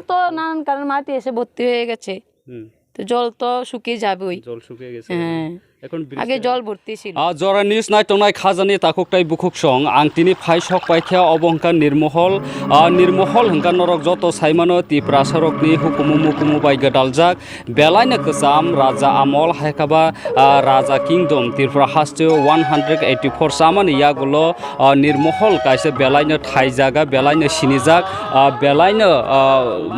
তো নানান কারণে মাটি এসে ভর্তি হয়ে গেছে, তো জল তো শুকিয়ে যাবেই। জল শুকিয়ে গেছে হ্যাঁ, এখন আগে জল ভর্তি ছিল। জরা নিউজ নাই টংনাই খাজানি তাকুকটাই বুকুক সং আং তিনি ফাই সক পাইখ্যা অবংকা নির্মহল নির্মহল হংকা নরক যত সাইমানো তিপ্রা সরকনি হুকুমু মুকুমু বাইগা ডালজাক বেলাইনো কসাম রাজা আমল হাইকাবা রাজা কিংডম ত্রিপুরা হাস্টেও 184 সামানি ইয়াগুলো নির্মহল কাইসে বেলাইনো থাইজাগা বেলাইনো সিনিজাক বেলাইনো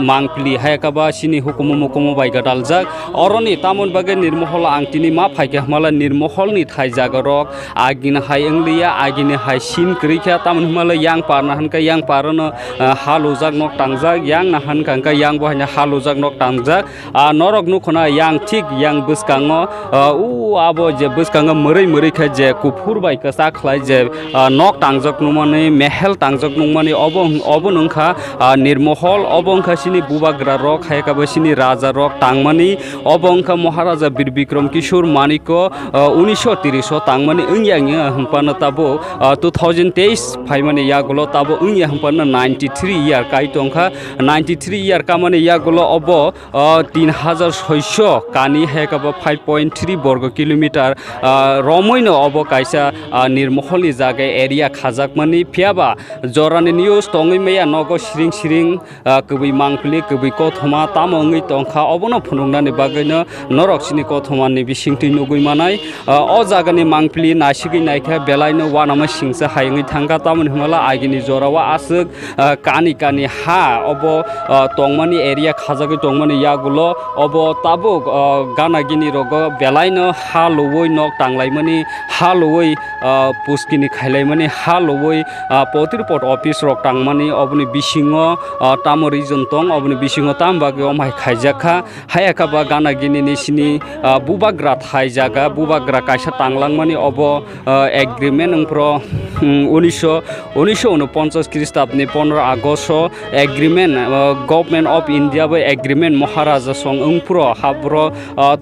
মাংপলি হাইকাবা সিনি হুকুমু মুকুমু বাইগা ডালজাক অরনি তামন বাগে নির্মহল আং তিনি मा फाइके हमाला निर्महलनि थाइ जागरक आगिन हाय इंग्लिया आगिन हाय सिन क्रिखा तामन हमाला यांग पारना हनका यांग पारनो हालुजाक नक टांगजाक यांग ना हनका यांग बहायना हालुजाक नक टांगजाक नरक नुखना यांग थिक यांग बसकांगो उ आबो जे बसकांगो मरै मरै खा जे कुफुर बाइका साखलाय जे नक टांगजाक नुमाने मेहेल टांगजाक नुमाने अबो नंखा निर्महल अबंखा सिनि बुबाग्रा रक हायकाबो सिनि राजा रक टांगमानि अबंखा महाराजा बीर बिक्रम किशोर मानिको 1930 तांगमानि इंग्यांग हंपानो ताबो 2023 फाइमानि यागुलो ताबो इंग्या हंपानो 93 इयार काइ टंखा 93 इयार कामानि यागुलो अबो 3600 कानि हेकाबो 5.3 वर्ग किलोमीटर रमैनो अबो काइसा निर्महलनि जागा एरिया खाजाकमानि फियाबा जरानि निउज टंगै मैया नगो सिरिं सिरिं कबि मांफलि कबि कथमा तामंगै टंखा अबनो फुनुंनानि बागैनो नरकसिनि कथमानि बिसिंथि नुगै मानाय अ जागानि मांफलि नासिगै नायखा बेलायनो वानामा सिंसा हायङै थांगा तामन हिमाला आगिनि जरावा आसुक कानि कानि हा अबो टंगमानि एरिया खाजागै टंगमानि यागुलो अबो ताबो गानागिनि रग बेलायनो हा लवै नक टांगलायमानि हा लवै पुस्किनि खायलायमानि हा लवै पतिरपट अफिस रक टांगमानि अबनि बिसिङो तामरि जन्तं अबनि बिसिङो तामबागै अमाय खायजाखा हायाखाबा गानागिनि निसिनि बुबाग्रा थाइ जागा बुबाग्रा काइसा टांगलांमानि अब एग्रीमेंट उनफ्रो 1949 ख्रीष्टाब्दनि 15 August agreement government of India बे एग्रीमेंट महाराजा सं उनफ्रो हाब्रो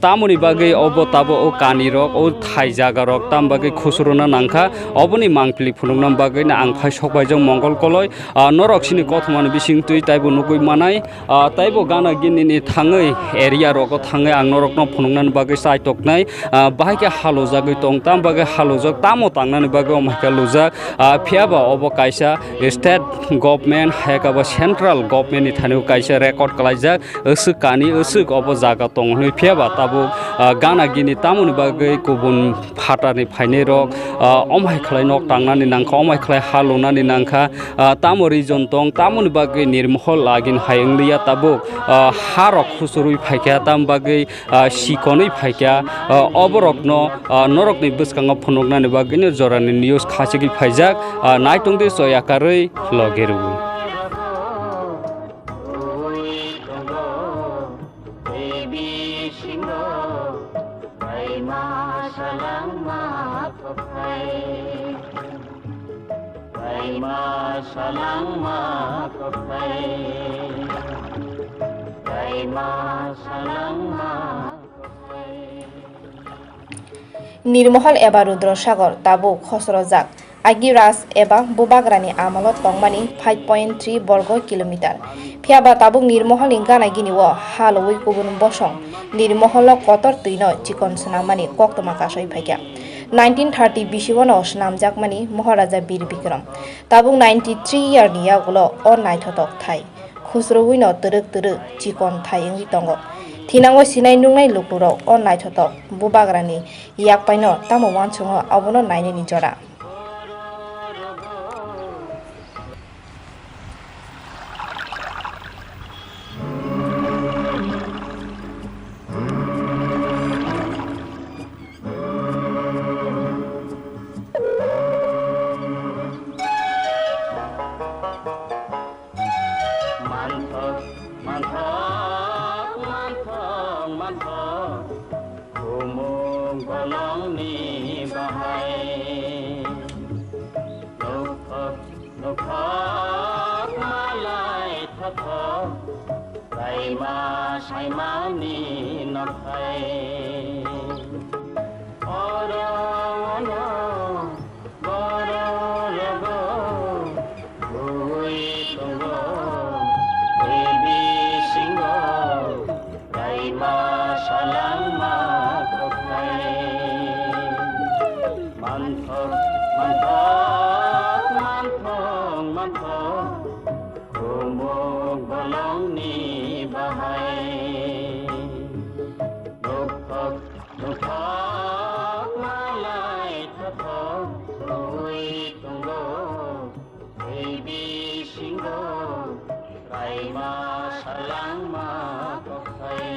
तामुनि बागै अब ताबो ओ कानि रक ओ थाइ जागा रक ताम बागै खुसुरना नांखा अबनि मांफलि फुनुंनाम बागै ना आं फाइ सकबायजों मंगल कलय नरकसिनि कथमान बिसिं तुइ ताइबो नुगै मानाय ताइबो गाना गिनिनि थाङै एरिया रक थाङै आं नरकनो फुनुंनान बागै साइटकनाय बाहायके हालो जागै टं ताम बागै हालो जग तामो तांनानि बागै अमायका लुजा फियाबा अब काइसा स्टेट गवर्नमेंट हायकाबा सेंट्रल गवर्नमेंटनि थानायाव काइसा रेकर्ड खालायजाक असुक कानि असुक अब जागा दं होनै फियाबा ताबो गाना गिनि तामुनि बागै गुबुन फाटानि फायनै रक अमाय खालाय नक तांनानि नांखा अमाय खालाय हालौनानि नांखा तामरि जन्तं तामुनि बागै निर्महल आगिन हायंलिया ताबो हारक खुसुरुय फायखा ताम बागै सिकनै फायखा अबरकनो नरकनि बसकाङा फुनुगनानि बागैनो जरानि निउज खासिगै फायजाक नायटंदे सयाकारै लगेरु निर्महल एबा रुद्रसागर ताबो खसरजाक आगिराज एबा बुबाग्रानि आमलत टंगमानि 5.3 वर्ग किलोमीटर फियाबा ताबुक निर्महल गानागिनिव हालवै गुबुन बसं निर्महल कतर तैनो चिकन सुनामानि कक्तमा कासय फायका 1930 बिसिवनो नामजाकमानि महाराजा बीर बिक्रम ताबुक 93 इयार नियागुलो अ नायथतक थाय खुसरवैनो तरक तरक चिकन थायंगि टंगो थिनांगो सिनाय नुंनाय लुकुराव अ नायथतक बुबाग्रानि याकपाइनो तामो वानसुङो अबनो नायनि जरा bolongni bahai dukhok dukhok malai thok ui tunggo baby singgo raima salang ma kokhai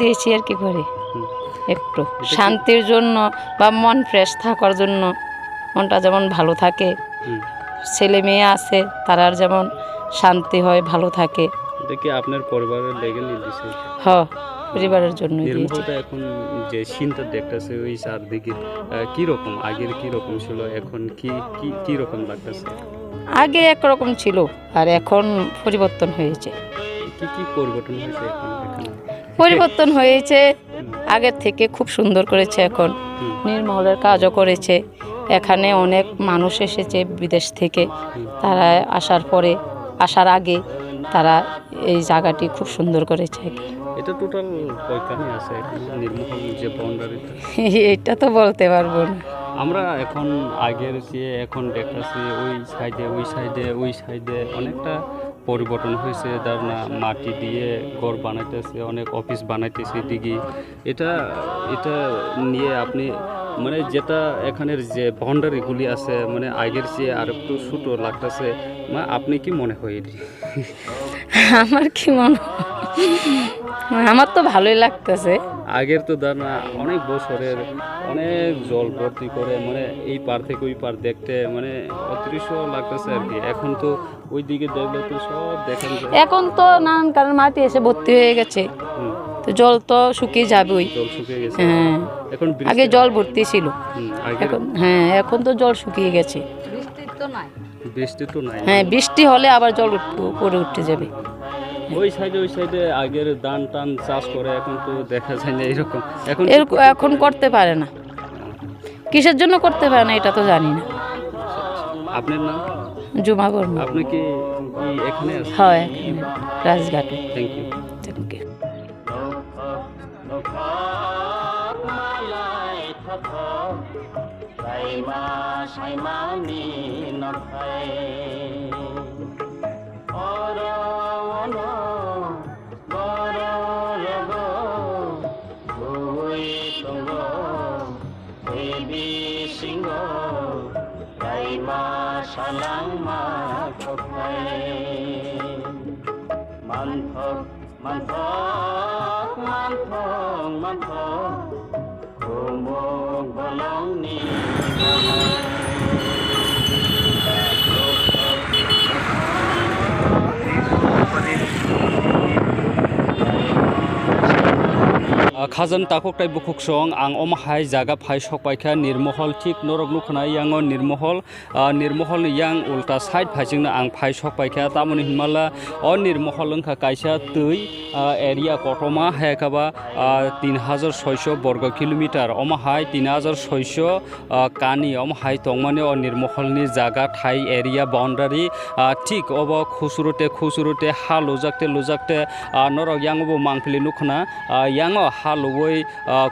দিয়েছি আর কি করে একটু শান্তির জন্য বা মন ফ্রেশ থাকার জন্য, মনটা যেমন ভালো থাকে, ছেলে মেয়ে আছে তারার যেমন শান্তি হয়, ভালো থাকে। এটা কি আপনার পরিবারের লেগে নিয়ে দিছে? হ্যাঁ, পরিবারের জন্য দিয়েছি। নির্মলটা এখন যে সিনটা দেখতেছে ওই চারদিকে কি রকম, আগের কি রকম ছিল, এখন কি রকম লাগতেছে? আগে একরকম ছিল আর এখন পরিবর্তন হয়েছে। কি পরিবর্তন হয়েছে এখন এখানে? পরিবর্তন হয়েছে, আগের থেকে খুব সুন্দর করেছে এখন। নির্মহলের কাজও করেছে, এখানে অনেক মানুষ এসেছে বিদেশ থেকে, তারা আসার আগে তারা এই জায়গাটি খুব সুন্দর করেছে। এটা টোটাল কয়খানি আছে এখন নির্মহল যে বাউন্ডারিটা? এটা তো বলতে পারবো না। আমরা এখন আগের চেয়ে এখন দেখতেছি ওই সাইডে অনেকটা পরিবর্তন হয়েছে। তার না মাটি দিয়ে ঘর বানাইতেছে, অনেক অফিস বানাইতেছে দিকে। এটা নিয়ে আপনি মানে যেটা এখানের যে বাউন্ডারিগুলি আছে মানে আগের চেয়ে আর একটু ছোটো লাগতেছে, মানে আপনি কি মনে হয় এটি? আমার কি মনে হয়, আমার তো ভালোই লাগতেছে। আগের তো দানা অনেক বছরের অনেক জল ভর্তি করে মানে এই পার থেকে ওই পার দেখতে মানে অদৃশ্য লাগতেছে আর কি। এখন তো ওই দিকে দেখলে তো সব দেখা যায়। এখন তো নানান কারণ মাটি এসে ভর্তি হয়ে গেছে, তো জল তো শুকিয়ে যাবেই। জল শুকিয়ে গেছে। হ্যাঁ, এখন আগে জল ভর্তি ছিল, এখন এখন তো জল শুকিয়ে গেছে। বৃষ্টি তো নাই। হ্যাঁ, বৃষ্টি হলে আবার জল উপরে উঠে যাবে। ওই সাইডে আগের ধান টান চাষ করে, এখন তো দেখা যায় না এরকম। এখন করতে পারে না, কিসের জন্য করতে পারে না এটা তো জানি না। আপনার নাম? জুমা বর্মা। আপনি কি এখানে আছেন? হয় রাজঘাটে। Thank you. Thank you. salang makapay manthok kumog balong ni খাজান তাককটাই বুকুক সং আং অমাহাই জায়গা ফাই সকপাইখা নির্মহল ঠিক নরক নুখনা ইয়াং নির্মহল ইয়াং উল্টা সাইড ফাইजिंनो आं फाइ सकपाइखा तामनि हिमाला अ निर्महल ओंखा काइसा तै एरिया कटमा हायकाबा 3600 वर्ग किलोमीटर अमाहाय 3600 कानी अमाहाय तंगमाने अ निर्महलनि जागा थाइ एरिया बाउंडारी ठीक अब खुसुरुते हा लुजाकते नरक यांगबो मांगफिलि नुखना यांग हालुवै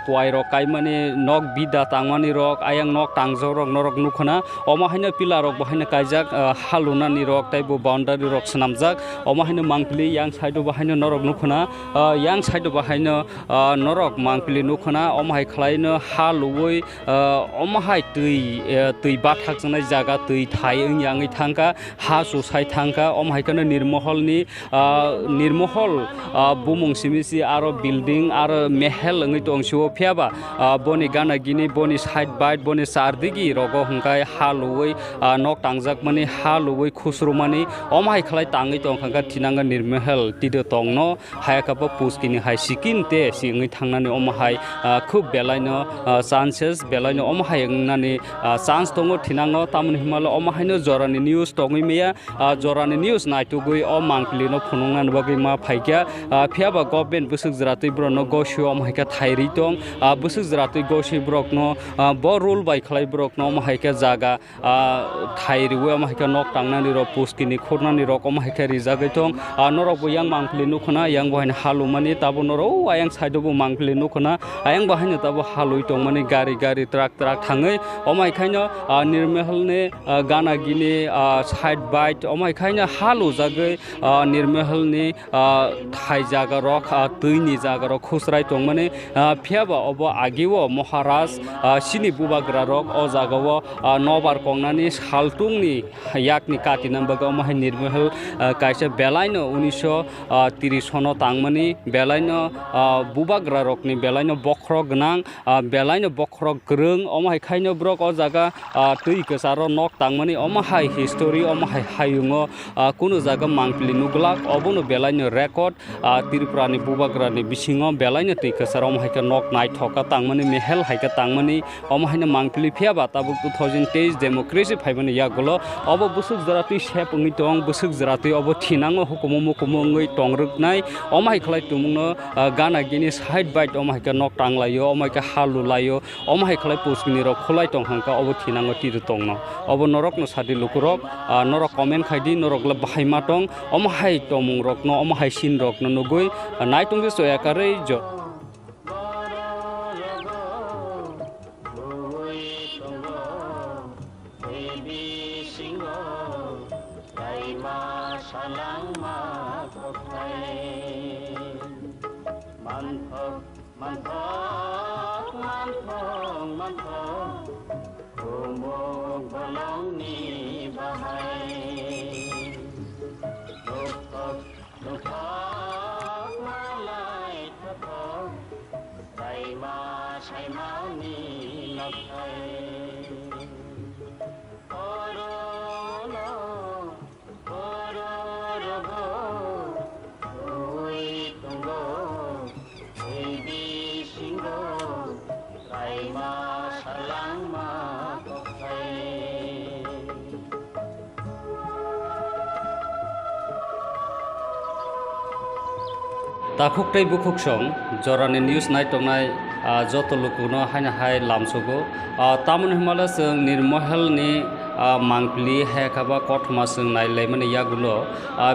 कुवाइ रक काइमानि नक बिदा तांगमानि रक आयां नक तांजो रक नरक नुखना अमाहायनो पिला रक बाहायनो काइजाक हालुनानि रक ताइबो बाउंडारि रक सनामजाक अमाहायनो मांगफिलि यां साइडो बाहायनो नरक नुखना यां साइडो बाहायनो नरक मांगफिलि नुखना अमाहाय खलायनो हालुवै अमाहाय तै बाथाक जनाय जागा तै थाय यांगै थांका हा सुसाय थांका अमाहायखनो निर्महल बुमुं सिमिसि आरो बिल्डिं आरो मेहेल ओंगै तंसिओ फियाबा बनि गाना गिनि बनि साइड बाइट बनि सारदिगि रग हंकाय हालुवै नक तांजाक माने हालुवै खुसरुमानि अमाहाय खलाय तांगै तंखांगा थिनांगा निर्महल तिदो तंगनो हायाकाबा पुसकिनि हाय सिकिनते सिङै थांनानै अमाहाय खुब बेलायनो चान्सेस बेलायनो अमाहाय ओंनानि चान्स दङ थिनांगो तामनि हिमाल अमाहायनो जरानि निउज तङै मेया जरानि निउज नायतुगै अ मांगलिनो फुनुंनान बागै मा फाइग्या फियाबा गभर्नमेन्ट बुसुक जरातै ब्रनो गसियो माहायका थाइरि दं बोसोर जरातै गसि ब्रकनो ब रोल बाय खालाय ब्रकनो माहायका जागा थाइरिवे माहायका नक टांनानि र पुस्किनि खरनानि रक माहायका रिजागै दं नरक बयां मांफलि नुखना यां बहायनो हालुमानि ताबो नरो आयां साइडबो मांफलि नुखना आयां बाहायनो ताबो हालुइ दं माने गारि गारि ट्राक ट्राक थाङै अमायखायनो निर्महलनि गानागिनि साइड बाइट अमायखायनो हालु जागै निर्महलनि थाइ जागा रक तैनि जागा रक खुसराय दं माने फियाबा अब आगिव महाराज सिनि बुबाग्रा रक अ जागाव नबार कंनानि सालटुंनि याकनि काति नामबागा माहाय निर्महल कायसे बेलायनो 1930 सनो तांमानि बेलायनो बुबाग्रा रकनि बेलायनो बख्र गनां बेलायनो बख्र ग्रों अमायखायनो ब्रक अ जागा तै कसारो नक तांमानि अमाहाय हिस्टोरी अमाहाय हायुङो कुनु जागा मांपलि नुगलाक अबनो बेलायनो रेकर्ड त्रिपुरानि बुबाग्रानि बिसिङो बेलायनो तै कसारो अमाहायका नक नायथका तांमानि मेहेल हायका तांमानि अमाहायनो मांपलि फियाबा ताबो 2023 डेमोक्रेसी फाइबानि यागलो अब बुसुक जरातै सेपङि दं बुसुक जरातै अब थिनाङो हुकुम मुकुमङै टंरकनाय अमाहाय खलाय तुमुङो गानागिनि साइड बाइट अमाहायका नक टांलायो अमाहायका हालु लायो अमाहाय खलाय पुसकिनि रक खलाय टं हांका अब थिनाङो तिरु टंनो अब नरक न सादि लुकुरक नरक कमेन्ट खायदि नरक ल बाहायमा टं अमाहाय टमुङ रक न अमाहाय सिन रक न नुगै नायटुंगि सोयाकारै ज ताखुकटाई बुखुकसं जरानि न्यूज नायटंनाय जत लुकुनो हायना हाय लामसोगो तामुन हिमालय जों निर्महलनि मांपलि हेकाबा कथमा जों नायलायमाने यागुलो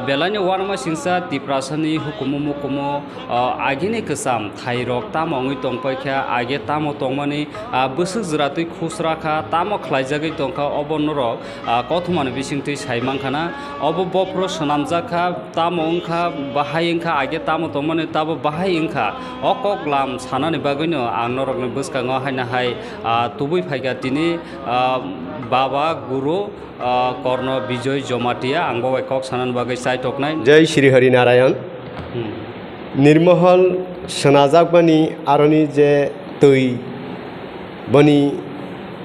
बेलानि वारमा सिंसा तिप्रासानि हुकुमु मुकुमु आगिनि कसाम थाइरक तामङै तंपायखा आगे तामो तंमानि बोसोक जरातै खुसराखा तामो खलायजागै तंखा अब नरक कथमानि बिसिंतै साइमांखाना अब बप्रो सनामजाखा तामोंखा बाहायंखा आगे तामो तंमानि ताबो बाहायंखा अकक लाम सानानि बागैनो आं नरकनि बोसकाङो हायना हाय तुबै फायगातिनि बाबा गुरु कर्ण विजय जमातिया आंबो एकक सानान बागै साइटकनाय जय श्री हरि नारायण निर्महल सोनाजाकबानी आरनि जे तै बनी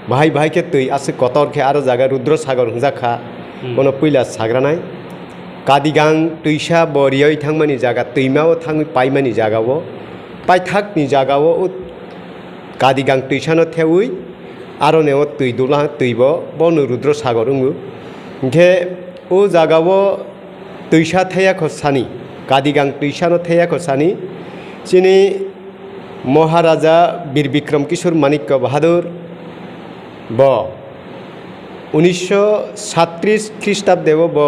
बाहाय बाहाय के तै आसे कतर के आरो जागा रुद्र सागर हंजाखा बनो पहिला साग्रानाय कादिगां तैसा बरियै थांमानि जागा तैमाव थाङै पाइमानि जागावो पाइथाकनि जागावो कादिगां तैसानो थेवै आरो नेव तै दुला तैब बनो रुद्र सागर उङो ओंखे ओ जागावो तैसा थैयाखो सानि कादिगां तैसानो थैयाखो सानि चिनि महाराजा वीर विक्रम किशोर माणिक्य बाहादुर ब 1937 ख्रीष्टाब्देव ब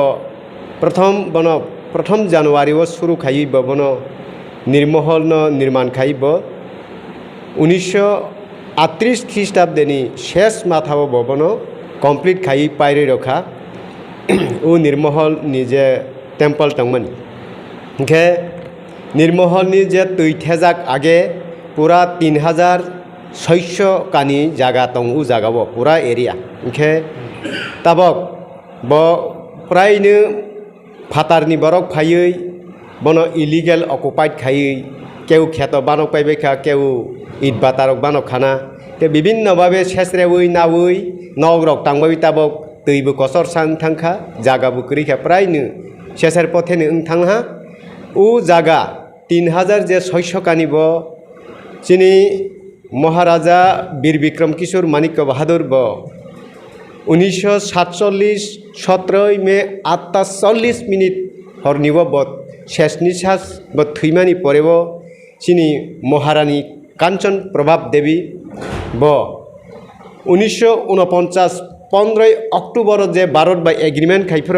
प्रथम जानुवारी वो शुरू खाई बनो निर्महल न निर्माण खाई ब 1938 ख्रीष्टाब्देनि शेष माथाव बनो कमप्लीट खाई पायरे रखा वो निर्महल निजे टेम्पल तंगमनि ओंखे निर्महल नि जे तैथेजाक आगे पूरा 3600 कानी जागा दं उ जागाव पूरा एरिया ओंखे ताबक ब प्रायनो फातारनि बरक फायै बनो इलिगेल अकुपाइड खायै केउ खेत बानक पाइबेखा केउ इट बातारक बानक खाना ते विभिन्न भावे सेसरेवै नावै नगरक तांबाय ताबक दैबो कसर सान थांखा जागाबो करिखा प्रायनो सेसेर पथेनो थांहा उ जागा 3000 जे 600 कानि ब चिनि महाराजा वीर विक्रम किशोर माणिक्य बाहादुर ब 1947 17 मे 8:40 हरनिबो बद शेषनि सास ब थैमानि परेबो চিনি মহারানী কাঞ্চন প্রভাব দেবী ব 1949 15 অক্টোবর যে ভারত বাই এগ্রিমেন্ট খাইফ্র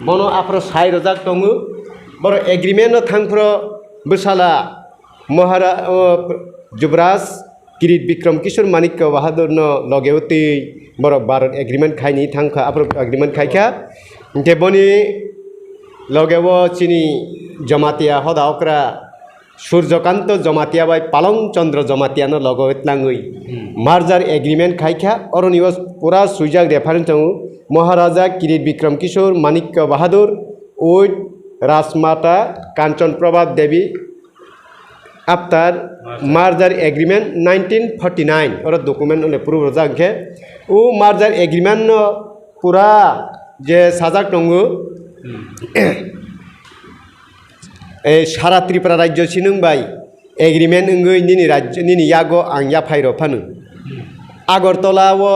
বনো আফ্র 60 রজাক দङ बर एग्रीमेंट थांफ्र बसाला महारा युवराज किरीट विक्रम किशोर मानिक्य बाहादुर न लगेवती बर भारत एग्रीमेंट खाइनी थांखा आप्र एग्रीमेंट खाइखा के बनी लगेव चिनी जमातिया हदा ओकरा सूर्यकांत जमातिया बाय पालं चंद्र जमातिया न लगेतलांगै मार्जार एग्रीमेंट खाइखा अरनिवस पूरा सुइजाक reference Maharaja Kirit Bikram Kishore Manikya Bahadur with Rajmata Kanchan Prabha Devi after merger agreement 1949 और डॉक्यूमेंट ने प्रूव जाके वो मार्जार एग्रीमेंट न पूरा जे साजाक दङ ए सारा त्रिपुरा राज्य सिनुंबाय एग्रीमेंट ओंगै निनि राज्य निनि यागो आं या फाइरो फानु आगरतला वो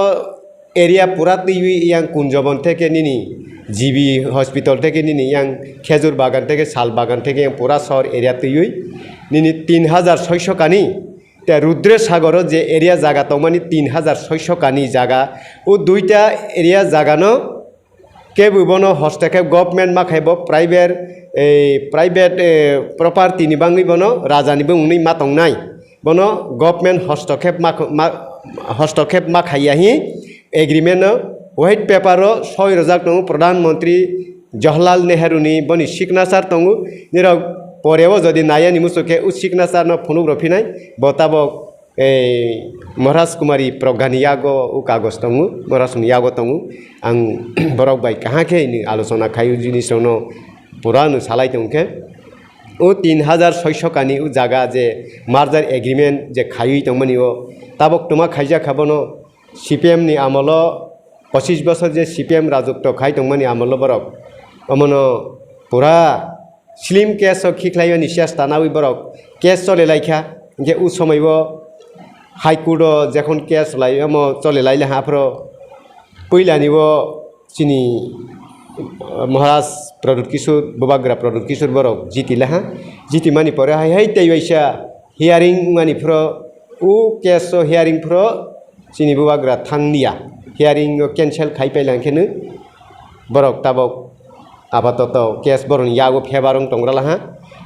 एरिया पूरा तैवि yang कुंजबन থেকে निनि জিবি হসপিটাল থেকে নিনি yang খেজুর বাগান থেকে শাল বাগান থেকে yang পুরা শহর এরিয়া তৈরি নিনি 3600 কানি তে রুদ্র সাগর যে এরিয়া জায়গা তো মানে 3600 কানি জায়গা ও দুইটা এরিয়া জায়গানো কে বুবনো হস্তক্ষেপ গভর্নমেন্ট মাখাইব প্রাইভেট প্রপার্টি নিবাঙ্গি বনো রাজানিবো উনি মাতং নাই বনো গভর্নমেন্ট হস্তক্ষেপ মাখাইয়াহি एग्रीमेंट व्हाइट पेपर 6 रजाक दङ प्रधानमंत्री जवाहरलाल नेहरू बनी सिग्नेचार दङ निराव परेव जदि नायानि मुसुके उ सिग्नेचार न फनुक रफिनाय बताब ए महाराज कुमारी प्रज्ञानी यागो उ कागज दङ महाराज यागो दङ आं बरक बाय काहाके आलोचना खायु जिनिसनो पुरानो सालाय दंके उ 3600 कानि उ जागा जे मार्जार एग्रीमेंट जे खायु दंमनि ओ ताबक तुमा खाइजा खाबनो CPM नि आमलो 25 बছর जे CPM राजत्व खाइ दंमनि आमलो बरक अमनो पूरा स्लिम केस खिखलायो निसियास तानावि बरक केस चले लाइखा जे उ समयबो हाइकोर्ट जेखन केस लायो म चले लाइले हाफ्रो पहिलानिबो चिनि महाराज प्रदुत किशोर बबाग्रा प्रदुत किशोर बरक जितिलाहा जितिमानि परे हाय तैवैसा हियारिं मानि फ्रो उ केस हियारिं फ्रो चिनि बुबाग्रा थांनिया हियारिं कैंसल खाइपाइलांखेनो बरक ताबक आपातत केस बरन यागो फेबारं तंग्रालाहा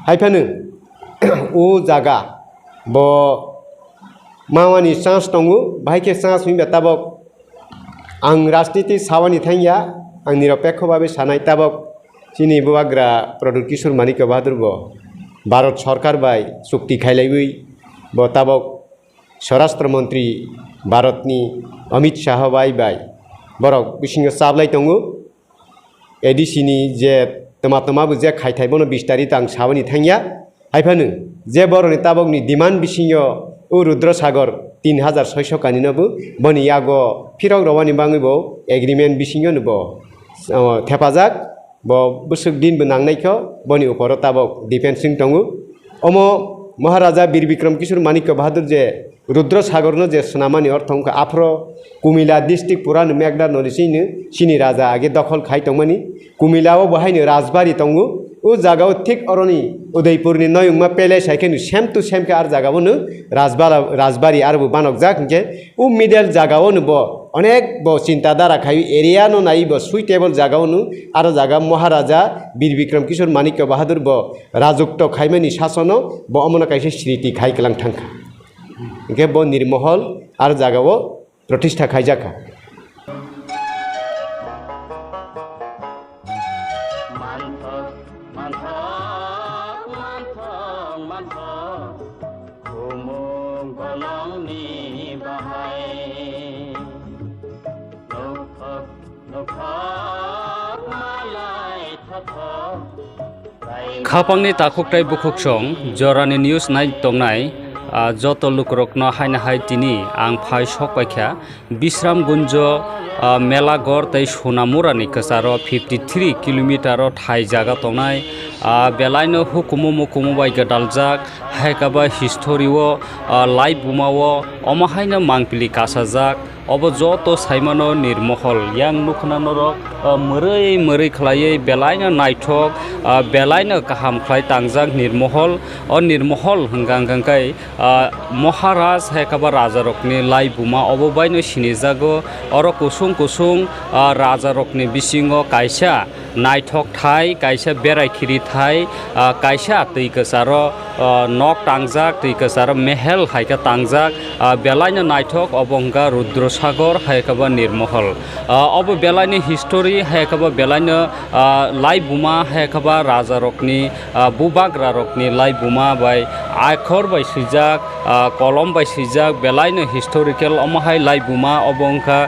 हाइफानो उ जागा ब मावानि चान्स दङ बाहायके चान्स होइबा ताबक आं राजनीति सावानि थांया आं निरपेक्ष भाबे सानाय ताबक चिनि बुबाग्रा प्रदुत किशोर मानिक्य बाहादुर ब भारत सरकार बाय चुक्ति खाइलाइबै ब ताबक स्वराष्ट्र मंत्री भारतनि अमित शाह बाय बरक बिसिङो साबलाय दङ एडिसिनि जे तमाबो जे खाइथाय बनो 20 तारिख आं सावनि थांया हाइफानो जे बरनि ताबकनि डिमान्ड बिसिङो उ रुद्रसागर 3600 कानिनबो बनि यागो फिरक रवानि बाङैबो एग्रीमेंट बिसिङो नबो थेफाजाक ब बोसोक दिनबो नांनायखौ बनि उपर ताबक डिफेन्सिं दङ अमो महाराजा वीर विक्रम किशोर मानिक्य बाहादुर जे रुद्रसागर जे सनामानि अर्थंखौ आफ्रो कुमिला डिस्ट्रिक्ट पुरानो मेगदा नलिसिनो सिनि राजा आगे दखल खाइ दंमनि कुमिलाव बहायनो राजबारि दङ उ जागाव थिक अरनि उदयपुरनि नयंमा पेलेस हाइकेनो सेम टु सेम के आर जागावनो राजबारि आरबो बानक जाके उ मिडल जागावनो ब अनेक ब चिंताधारा खाइ एरिया नो नाइ ब सुइटेबल जागावनो आरो जागा महाराजा वीर विक्रम किशोर मानिक्य बाहादुर ब राजत्व खाइमानि शासनो ब अमना काइसे स्मृति खाइकलां थांखा के ब निर्महल आरो जागाव प्रतिष्ठा खाइजाखा खापांनि ताखुकटाइ बुखुकसं जरानि न्यूज नाइ तंनाय जत लुकरकनो हायना हाय तिनि आं फाय सक पाइखा विश्रामगुंज मेलागड़ तै सोनामुरानि कसारो 53 किलोमीटर थाइ जागा तंनाय बेलायनो हुकुमु मुकुमु बाय गदालजाक हायकाबा हिस्टोरिओ लाइव बुमावो अमाहायनो मांगपिलि कासाजाक अब जत साइमानो निर्महल yang nukhna norok mörei mörei khlaiei belaino naithok belaino kaham khlai tangjak nirmohol o nirmohol hingkangkai Maharaj haikaba rajarokni lai buma obobaino sinijago oro kusung kusung rajarokni bisingo kaisa naithok thai kaisa beraikhiri thai kaisa tui kesaro nok tangjak tui kesaro mehel haika tangjak belaino naithok obongka Rudrasagar haikaba nirmohol obo belaini history haikaba belaino lai buma haikaba rajarokni bubagrarokni lai buma bai akhor bai sijak kolom bai sijak belaino historical omahai lai buma obongka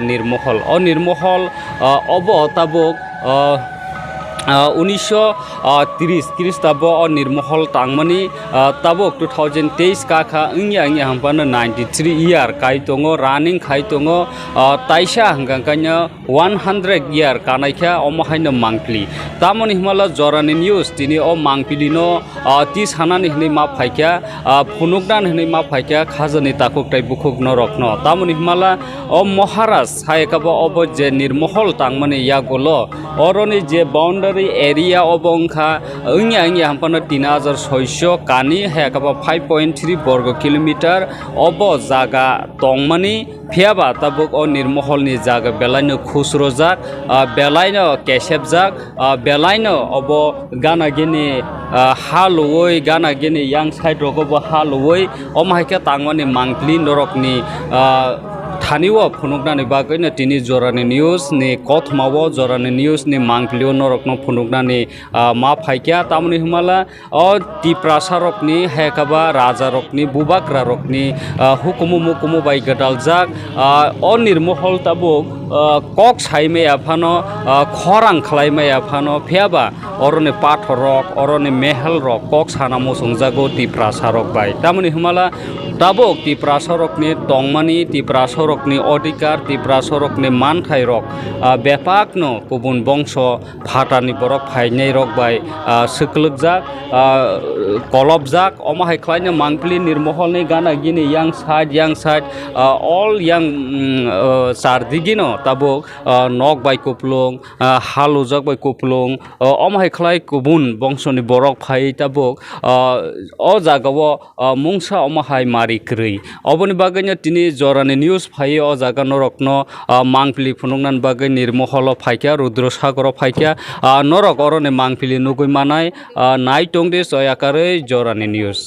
nirmohol o nirmohol obo tabuk 1930 খ্রিস্টাব্দ নির্মহল টাংমানি তাবক 2023 কাখা ইংয়া হামপানো 93 ইয়ার কাই দङ running খাই দङ তাইসা হাঙ্গাঙ্কাnya 100 ইয়ার কানাইখা অমহাইনো মাংপলি তামনি হিমালা জরানি news তিনি ও মাংপিলিনো তি সানানি হনি মা ফাইকা ফুনুকদান হনি মা ফাইকা খাজানি তাকুকটাই বুকুক নরকন তামনি হিমালা ও মহারাজ হায়কাবা of যে নির্মহল টাংমানি ইয়াগলো অরনি যে boundary area अबंखा इंया हामपानो 3600 कानी हायकाबा 5.3 वर्ग किलोमीटर अब जागा तंगमानि फियाबा ताबुक ओ निर्महलनि जागा बेलाइनो खुसरजाक बेलाइनो केसेबजाक बेलाइनो अब गानागिनि हालुवै गानागिनि yang साइड रगबो हालुवै अमाइका तांगमानि मांगली नरकनि थानिवा फुनुकनानि बागैनो तिनि जरानि निउज नि कथमावो जरानि निउज नि मांगलियो नरकनो फुनुकनानि मा फाइक्या तामनि हिमाला ओ तिप्रासारकनि हेकाबा राजारकनि बुबाग्रारकनि हुकुमु मुकुमु बाय गदालजाक ओ निर्महल ताबुक कक साइमे आफानो खरां खलाइमे आफानो फेयाबा अरनि पाथरक अरनि मेहल रक कक सानामो संजागो तिप्रासारक बाय तामनि हिमाला ताबुक तिप्रासारकनि तंगमानि तिप्रासारकनि अधिकार तिप्रासारकनि मानथाय रक बेपाकनो गुबुन बंश फाटानि बरक फाइनाय रक बाय सोकलोकजाक कलबजाक अमाहाय ख्लायनो मांगपलि निर्महलनि गानागिनि yang side all yang sardigiनो ताबुक nok बाय कुपलुं हालुजाक बाय कुपलुं अमाहाय ख्लाय गुबुन बंशनि बरक फाइ ताबुक ओ जागावो मुंसा अमाहाय मारिख्रै अबनि बागैनो तिनि जरानि निउज फायो ओ जागा नरकनो मांगपलि फुनुंनान बागै निर्महल फाइक्या रुद्रसागर फाइक्या नरक अरनि मांगपलि नुगै मानाय नाय टंदे जयाकारै जरानि निउज।